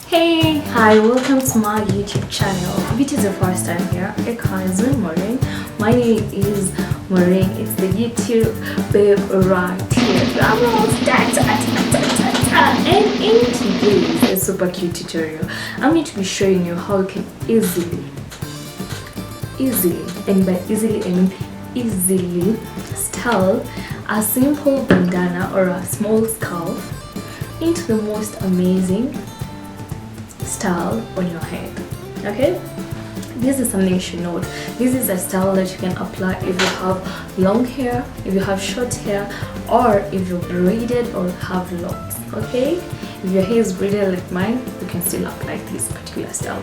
Hey, hi, welcome to my YouTube channel. If it is your first time here, Maureen. My name is Maureen. It's the YouTube babe right here. And in today's super cute tutorial, I'm going to be showing you how you can easily, and by easily I mean easily, style a simple bandana or a small scarf into the most amazing style on your head. Okay, this is something you should note. This is a style that you can apply if you have long hair, if you have short hair, or if you're braided or have locks. Okay, if your hair is braided like mine, you can still apply this particular style.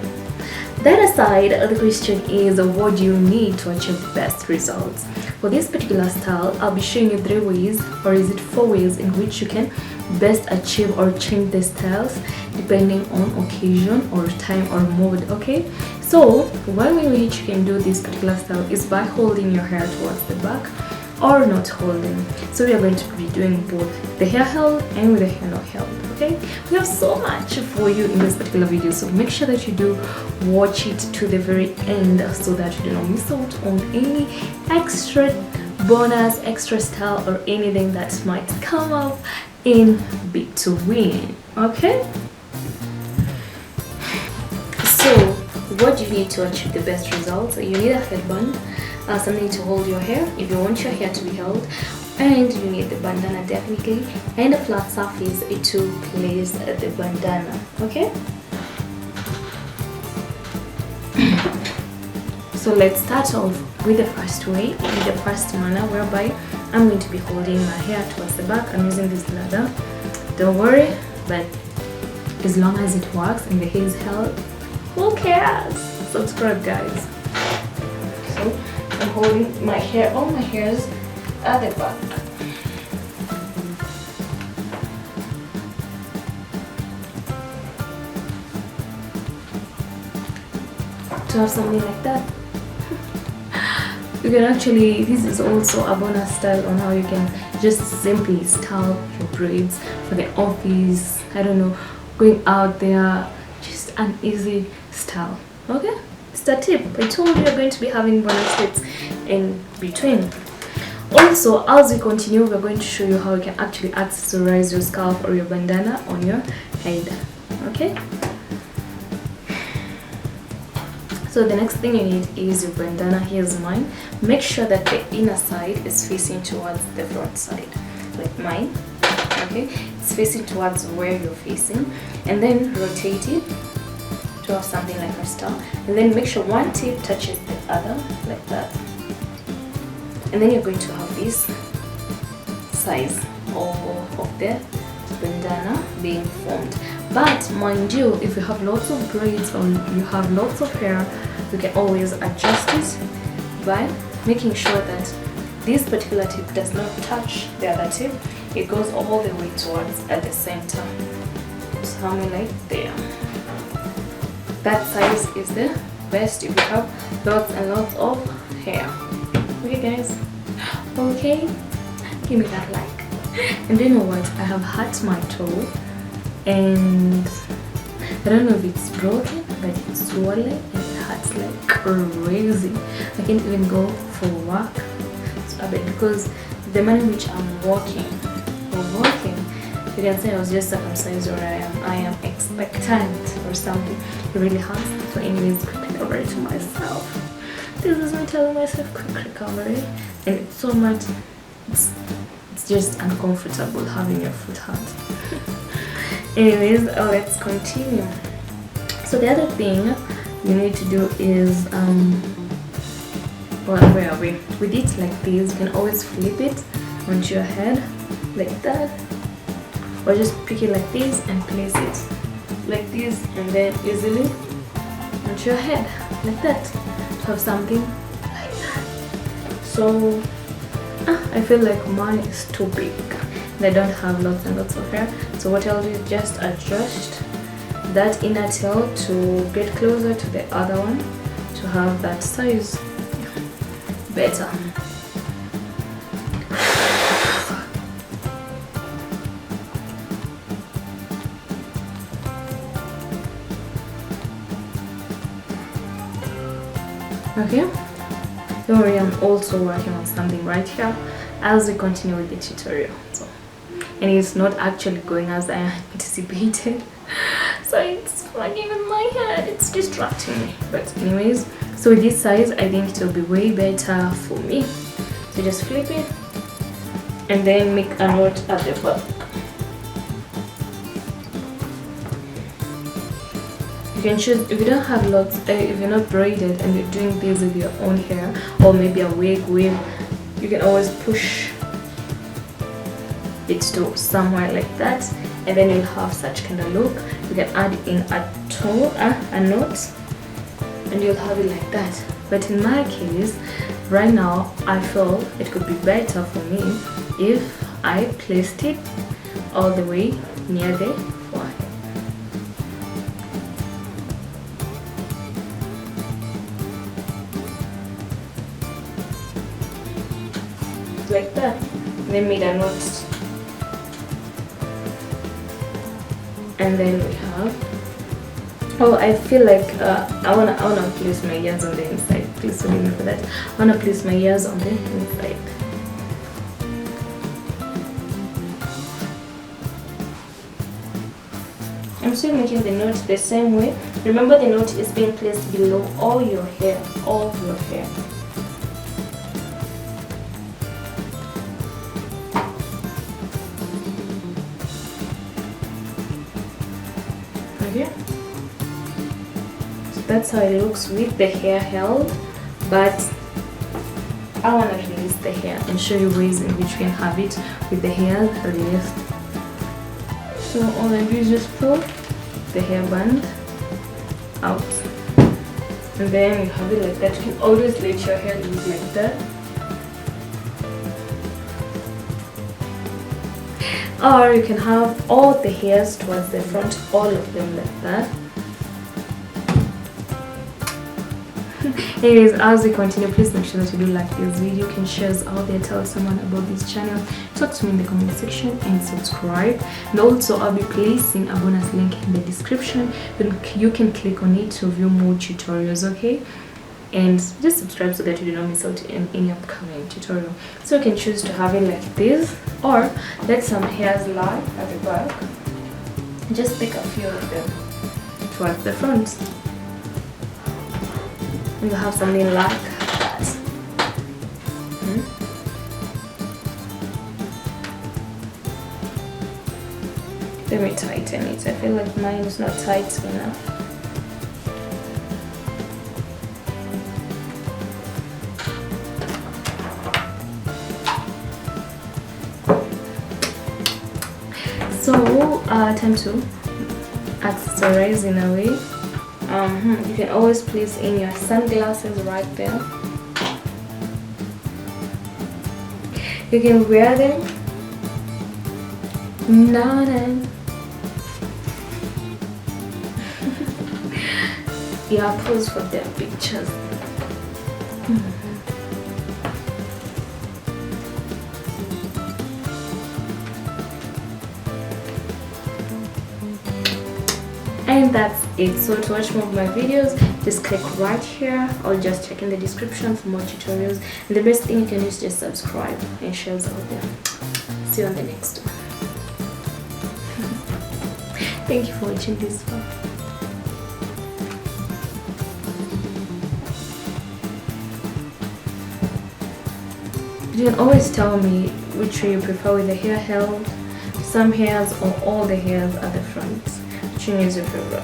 That aside, the question is, what do you need to achieve the best results? For this particular style, I'll be showing you 3 ways, or is it 4 ways, in which you can best achieve or change the styles depending on occasion or time or mood. Okay, so one way in which you can do this particular style is by holding your hair towards the back or not holding. So we are going to be doing both the hair held and with the hair not held. Okay, we have so much for you in this particular video, so make sure that you do watch it to the very end so that you do not miss out on any extra bonus, extra style, or anything that might come up in between. Okay, so what do you need to achieve the best results? You need a headband, something to hold your hair if you want your hair to be held, and you need the bandana definitely, and a flat surface to place the bandana. Okay, so let's start off with the first way, with the first manner, whereby I'm going to be holding my hair towards the back. I'm using this leather, don't worry, but as long as it works and the hair is held, who cares? Subscribe, guys. So I'm holding my hair, all my hairs at the back. To have something like that, you can actually, this is also a bonus style on how you can just simply style your braids for the office, I don't know, going out there, just an easy style. Okay, it's a tip. I told you you're going to be having bonus tips in between. Also, as we continue, we're going to show you how you can actually accessorize your scarf or your bandana on your head. Okay, so the next thing you need is your bandana. Here's mine. Make sure that the inner side is facing towards the front side, like mine. Okay, it's facing towards where you're facing, and then rotate it to have something like a star, and then make sure one tip touches the other like that, and then you're going to have this size of the bandana being formed. But mind you, if you have lots of braids or you have lots of hair, you can always adjust it by making sure that this particular tip does not touch the other tip. It goes all the way towards at the center, something like there. That size is the best if you have lots and lots of hair. Okay, guys? Okay, give me that like. And you know what? I have hurt my toe, and I don't know if it's broken, but it's swollen and it hurts like crazy. I can't even go for work. It's a bit because the manner in which I'm walking, you can say I was just circumcised, or I am expectant or something. It really hurts. So anyways, quick recovery to myself. This is me telling myself quick recovery, and it's so much, it's just uncomfortable having your foot hurt. Anyways, let's continue. So the other thing you need to do is well, where are we? With it like this, you can always flip it onto your head like that, or just pick it like this and place it like this, and then easily onto your head like that, to have something like that. So I feel like mine is too big and I don't have lots and lots of hair, so what I'll do is just adjust that inner tail to get closer to the other one to have that size better. Okay, don't worry, I'm also working on something right here as we continue with the tutorial. So, and it's not actually going as I anticipated, so it's flagging in my head, it's distracting me. But anyways, so with this size I think it will be way better for me. So just flip it and then make a knot at the back. You can choose, if you don't have locks, if you're not braided and you're doing this with your own hair or maybe a wig, you can always push it to somewhere like that, and then you'll have such kind of look. You can add in a knot, and you'll have it like that. But in my case, right now, I feel it could be better for me if I placed it all the way near the forehead. Like that. Then made a knot. And then we have, oh, I feel like I wanna place my ears on the inside. Please forgive me for that. I wanna place my ears on the inside. I'm still making the knot the same way. Remember, the knot is being placed below all your hair, all of your hair. So that's how it looks with the hair held, but I want to release the hair and show you ways in which you can have it with the hair released. So all I do is just pull the hairband out, and then you have it like that. You can always let your hair loose like that, or you can have all the hairs towards the front, all of them like that. Anyways, as we continue, please make sure that you do like this video, can share it out there, tell someone about this channel, talk to me in the comment section, and subscribe. And also, I'll be placing a bonus link in the description. You can click on it to view more tutorials, okay? And just subscribe so that you do not miss out on any upcoming tutorial. So you can choose to have it like this, or let some hairs lie at the back. Just pick a few of them towards the front. And you have something like that. Let me tighten it. I feel like mine is not tight enough. So, time to accessorize in a way. You can always place in your sunglasses right there. You can wear them now and then. Yeah, pose for their pictures. And that's it. So to watch more of my videos, just click right here, or just check in the description for more tutorials. And the best thing you can do is just subscribe and share it out there. See you on the next one. Thank you for watching this far. You can always tell me which way you prefer, with the hair held, some hairs, or all the hairs at the front. Which one is your favorite?